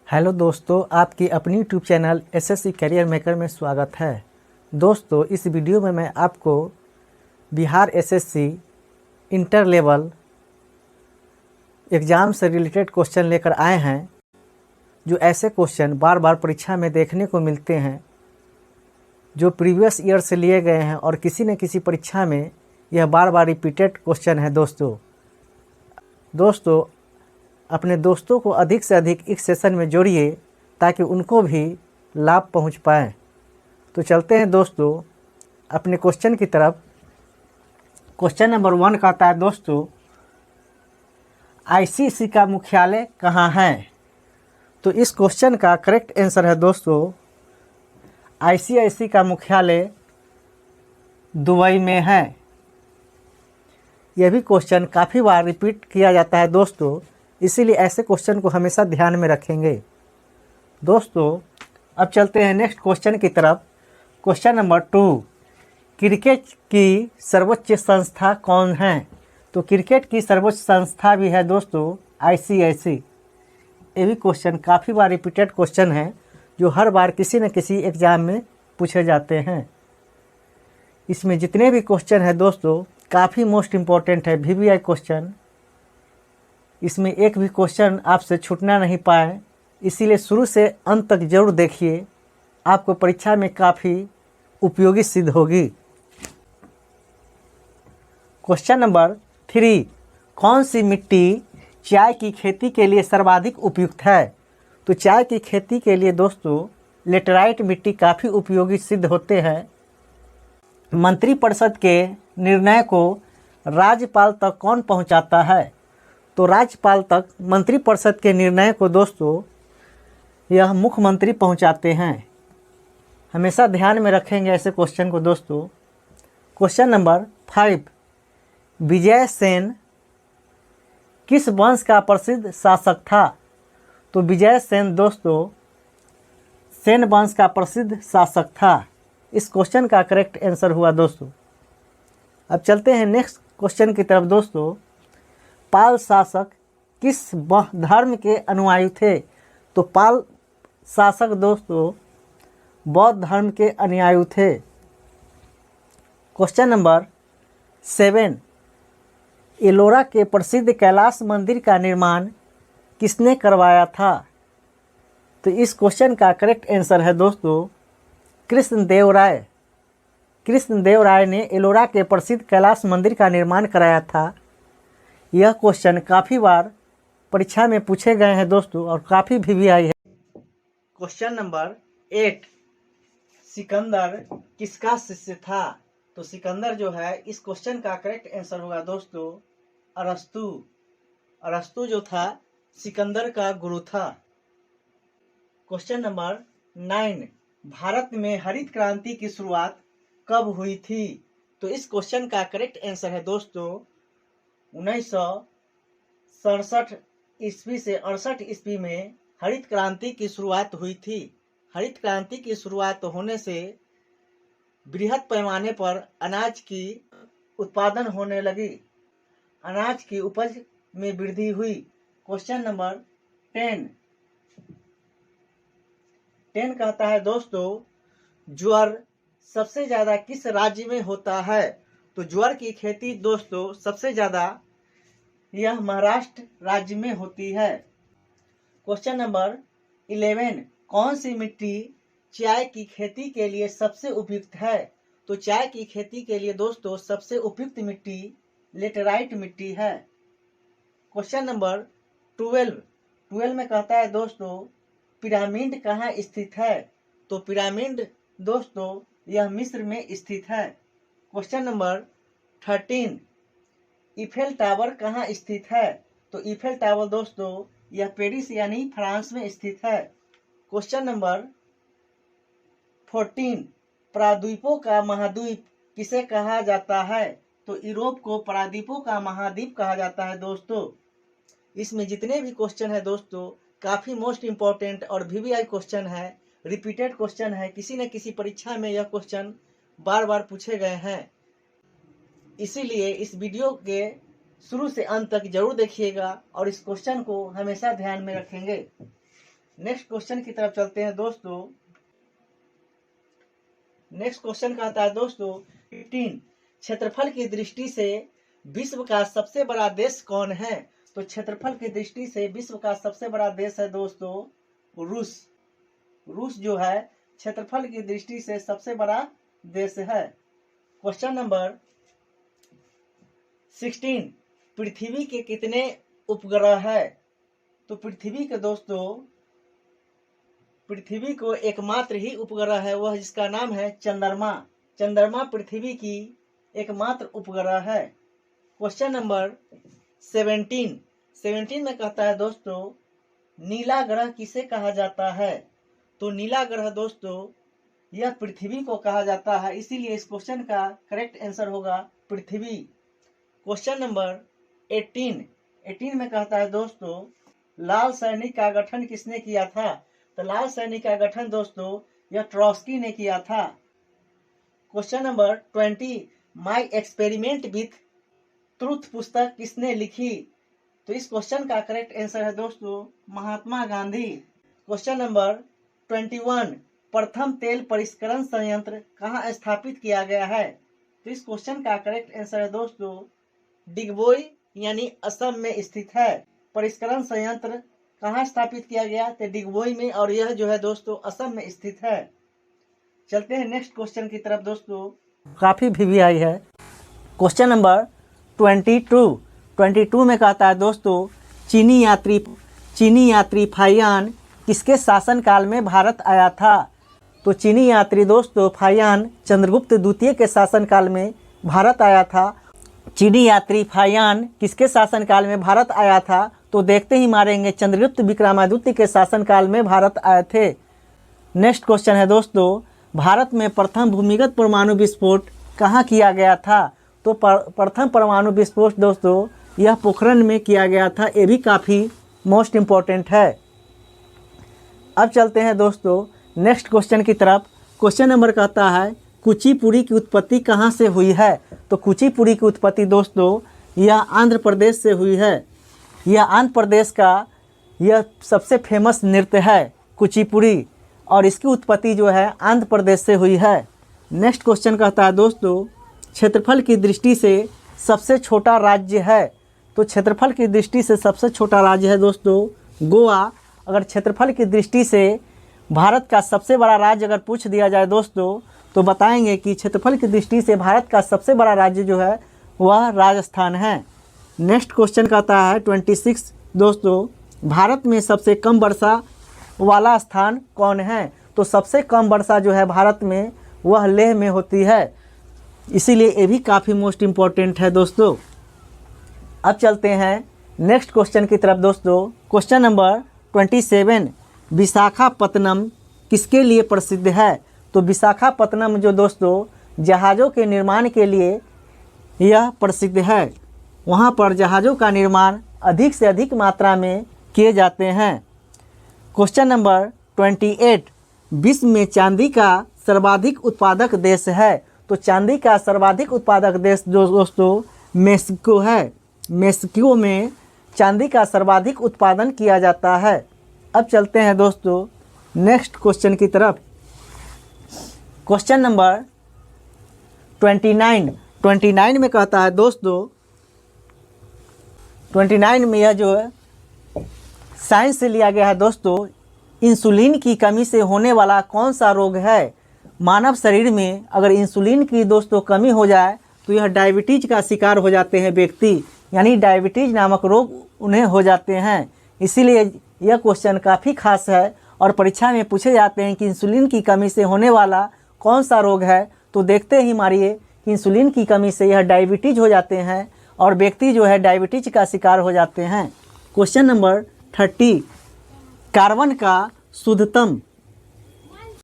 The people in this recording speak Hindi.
हेलो दोस्तों, आपकी अपनी YouTube channel SSC career maker में स्वागत है। दोस्तों, इस वीडियो में मैं आपको Bihar SSC inter level exam से रिलेटेड क्वेश्चन लेकर आए हैं। जो ऐसे क्वेश्चन बार बार परीक्षा में देखने को मिलते हैं, जो प्रीवियस ईयर से लिए गए हैं और किसी न किसी परीक्षा में यह बार बार रिपीटेड क्वेश्चन है। दोस्तों अपने दोस्तों को अधिक से अधिक इस सेशन में जोड़िए ताकि उनको भी लाभ पहुंच पाए। तो चलते हैं दोस्तों अपने क्वेश्चन की तरफ। क्वेश्चन नंबर 1 कहता है दोस्तों, आईसीसी का मुख्यालय कहाँ है? तो इस क्वेश्चन का करेक्ट आंसर है दोस्तों, आईसीआईसी का मुख्यालय दुबई में है। यह भी क्वेश्चन काफ़ी बार रिपीट किया जाता है दोस्तों, इसीलिए ऐसे क्वेश्चन को हमेशा ध्यान में रखेंगे। दोस्तों अब चलते हैं नेक्स्ट क्वेश्चन की तरफ। क्वेश्चन नंबर 2, क्रिकेट की सर्वोच्च संस्था कौन है? तो क्रिकेट की सर्वोच्च संस्था भी है दोस्तों आईसीआईसी। ये भी क्वेश्चन काफ़ी बार रिपीटेड क्वेश्चन है, जो हर बार किसी न किसी एग्ज़ाम में पूछे जाते हैं। इसमें जितने भी क्वेश्चन हैं दोस्तों काफ़ी मोस्ट इम्पॉर्टेंट है, वीवीआई क्वेश्चन। इसमें एक भी क्वेश्चन आपसे छूटना नहीं पाए, इसीलिए शुरू से अंत तक जरूर देखिए, आपको परीक्षा में काफ़ी उपयोगी सिद्ध होगी। क्वेश्चन नंबर 3, कौन सी मिट्टी चाय की खेती के लिए सर्वाधिक उपयुक्त है? तो चाय की खेती के लिए दोस्तों लेटराइट मिट्टी काफ़ी उपयोगी सिद्ध होते हैं। मंत्रिपरिषद के निर्णय को राज्यपाल तक कौन पहुंचाता है? तो राज्यपाल तक मंत्रिपरिषद के निर्णय को दोस्तों यह मुख्यमंत्री पहुंचाते हैं। हमेशा ध्यान में रखेंगे ऐसे क्वेश्चन को दोस्तों। क्वेश्चन नंबर 5, विजय सेन किस वंश का प्रसिद्ध शासक था? तो विजय सेन दोस्तों सेन वंश का प्रसिद्ध शासक था। इस क्वेश्चन का करेक्ट आंसर हुआ दोस्तों। अब चलते हैं नेक्स्ट क्वेश्चन की तरफ दोस्तों। पाल शासक किस धर्म के अनुयायी थे? तो पाल शासक दोस्तों बौद्ध धर्म के अनुयायी थे। क्वेश्चन नंबर 7, एलोरा के प्रसिद्ध कैलाश मंदिर का निर्माण किसने करवाया था? तो इस क्वेश्चन का करेक्ट आंसर है दोस्तों कृष्णदेव राय। कृष्णदेव राय ने एलोरा के प्रसिद्ध कैलाश मंदिर का निर्माण कराया था। यह क्वेश्चन काफ़ी बार परीक्षा में पूछे गए हैं दोस्तों और काफ़ी वीवीआई है। क्वेश्चन नंबर 8, सिकंदर किसका शिष्य था? तो सिकंदर जो है, इस क्वेश्चन का करेक्ट आंसर होगा दोस्तों अरस्तु। अरस्तु जो था सिकंदर का गुरु था। क्वेश्चन नंबर 9, भारत में हरित क्रांति की शुरुआत कब हुई थी? तो इस क्वेश्चन का करेक्ट आंसर है दोस्तों 1967 ईस्वी से 68 ईस्वी में हरित क्रांति की शुरुआत हुई थी। हरित क्रांति की शुरुआत होने से बृहद पैमाने पर अनाज की उत्पादन होने लगी, अनाज की उपज में वृद्धि हुई। क्वेश्चन नंबर 10 कहता है दोस्तों, ज्वार सबसे ज़्यादा किस राज्य में होता है? तो ज्वार की खेती दोस्तों सबसे ज़्यादा यह महाराष्ट्र राज्य में होती है। क्वेश्चन नंबर 11, कौन सी मिट्टी चाय की खेती के लिए सबसे उपयुक्त है? तो चाय की खेती के लिए दोस्तों सबसे उपयुक्त मिट्टी लेटराइट मिट्टी है। क्वेश्चन नंबर 12 में कहता है दोस्तों, पिरामिड कहाँ स्थित है? तो पिरामिड दोस्तों यह मिस्र में स्थित है। क्वेश्चन नंबर 13, ईफेल टावर कहाँ स्थित है? तो ईफेल टावर दोस्तों यह पेरिस यानी फ्रांस में स्थित है। क्वेश्चन नंबर 14, प्रायद्वीपों का महाद्वीप किसे कहा जाता है? तो यूरोप को प्रायद्वीपों का महाद्वीप कहा जाता है दोस्तों। इसमें जितने भी क्वेश्चन है दोस्तों काफ़ी मोस्ट इम्पॉर्टेंट और वीवीआई क्वेश्चन है, रिपीटेड क्वेश्चन है। किसी न किसी परीक्षा में यह क्वेश्चन बार बार पूछे गए हैं, इसीलिए इस वीडियो के शुरू से अंत तक जरूर देखिएगा और इस क्वेश्चन को हमेशा ध्यान में रखेंगे। नेक्स्ट क्वेश्चन की तरफ चलते हैं दोस्तों। नेक्स्ट क्वेश्चन कहता है दोस्तों 18 क्षेत्रफल की दृष्टि से विश्व का सबसे बड़ा देश कौन है? तो क्षेत्रफल की दृष्टि से विश्व का सबसे बड़ा देश है दोस्तों रूस। रूस जो है क्षेत्रफल की दृष्टि से सबसे बड़ा देश है। क्वेश्चन नंबर 16 पृथ्वी के कितने उपग्रह है? तो पृथ्वी को एकमात्र ही उपग्रह है, वह जिसका नाम है चंद्रमा। चंद्रमा पृथ्वी की एकमात्र उपग्रह है। क्वेश्चन नंबर 17 में कहता है दोस्तों नीला ग्रह किसे कहा जाता है? तो नीला ग्रह दोस्तों यह पृथ्वी को कहा जाता है, इसीलिए इस क्वेश्चन का करेक्ट आंसर होगा पृथ्वी। क्वेश्चन नंबर 18 में कहता है दोस्तों लाल सैनिक का गठन किसने किया था? तो लाल सैनिक का गठन दोस्तों यह ट्रॉट्स्की ने किया था। Question number 20 my experiment with truth पुस्तक किसने लिखी? तो इस क्वेश्चन का करेक्ट आंसर है दोस्तों महात्मा गांधी। क्वेश्चन नंबर 21 प्रथम तेल परिष्करण संयंत्र कहाँ स्थापित किया गया है? तो इस क्वेश्चन का करेक्ट आंसर है दोस्तों डिगबोई यानी असम में स्थित है। परिष्करण संयंत्र कहाँ स्थापित किया गया? तो डिगबोई में, और यह जो है दोस्तों असम में स्थित है। चलते हैं नेक्स्ट क्वेश्चन की तरफ दोस्तों, काफ़ी वीवीआई है। क्वेश्चन नंबर 22 में कहता है दोस्तों चीनी यात्री फाइयान किसके शासनकाल में भारत आया था? तो चीनी यात्री दोस्तों फाइयान चंद्रगुप्त द्वितीय के शासनकाल में भारत आया था। चीनी यात्री फाइयान किसके शासनकाल में भारत आया था? तो देखते ही मारेंगे चंद्रगुप्त विक्रमादित्य के शासनकाल में भारत आए थे। नेक्स्ट क्वेश्चन है दोस्तों भारत में प्रथम भूमिगत परमाणु विस्फोट कहाँ किया गया था? तो प्रथम परमाणु विस्फोट दोस्तों यह पोखरण में किया गया था। ये भी काफ़ी मोस्ट इम्पोर्टेंट है। अब चलते हैं दोस्तों नेक्स्ट क्वेश्चन की तरफ। क्वेश्चन नंबर कहता है कुचिपुड़ी की उत्पत्ति कहाँ से हुई है? तो कुचिपुड़ी की उत्पत्ति दोस्तों यह आंध्र प्रदेश से हुई है। यह आंध्र प्रदेश का यह सबसे फेमस नृत्य है कुचिपुड़ी, और इसकी उत्पत्ति जो है आंध्र प्रदेश से हुई है। नेक्स्ट क्वेश्चन कहता है दोस्तों क्षेत्रफल की दृष्टि से सबसे छोटा राज्य है? तो क्षेत्रफल की दृष्टि से सबसे छोटा राज्य है दोस्तों गोवा। अगर क्षेत्रफल की दृष्टि से भारत का सबसे बड़ा राज्य अगर पूछ दिया जाए दोस्तों तो बताएंगे कि क्षेत्रफल की दृष्टि से भारत का सबसे बड़ा राज्य जो है वह राजस्थान है। नेक्स्ट क्वेश्चन कहता है 26 दोस्तों भारत में सबसे कम वर्षा वाला स्थान कौन है? तो सबसे कम वर्षा जो है भारत में वह लेह में होती है, इसीलिए ये भी काफ़ी मोस्ट इम्पोर्टेंट है दोस्तों। अब चलते हैं नेक्स्ट क्वेश्चन की तरफ दोस्तों। क्वेश्चन नंबर 27 विशाखापत्तनम किसके लिए प्रसिद्ध है? तो विशाखापत्तनम जो दोस्तों जहाज़ों के निर्माण के लिए यह प्रसिद्ध है। वहाँ पर जहाज़ों का निर्माण अधिक से अधिक मात्रा में किए जाते हैं। क्वेश्चन नंबर 28 विश्व में चांदी का सर्वाधिक उत्पादक देश है? तो चांदी का सर्वाधिक उत्पादक देश जो दोस्तों मेक्सिको है। मेक्सिको में चांदी का सर्वाधिक उत्पादन किया जाता है। अब चलते हैं दोस्तों नेक्स्ट क्वेश्चन की तरफ। क्वेश्चन नंबर 29 में कहता है दोस्तों 29 में यह जो है साइंस से लिया गया है दोस्तों इंसुलिन की कमी से होने वाला कौन सा रोग है? मानव शरीर में अगर इंसुलिन की दोस्तों कमी हो जाए तो यह डायबिटीज़ का शिकार हो जाते हैं व्यक्ति, यानी डायबिटीज़ नामक रोग उन्हें हो जाते हैं। इसीलिए यह क्वेश्चन काफ़ी खास है और परीक्षा में पूछे जाते हैं कि इंसुलिन की कमी से होने वाला कौन सा रोग है? तो देखते ही मारिए कि इंसुलिन की कमी से यह डायबिटीज़ हो जाते हैं और व्यक्ति जो है डायबिटीज़ का शिकार हो जाते हैं। क्वेश्चन नंबर 30 कार्बन का शुद्धतम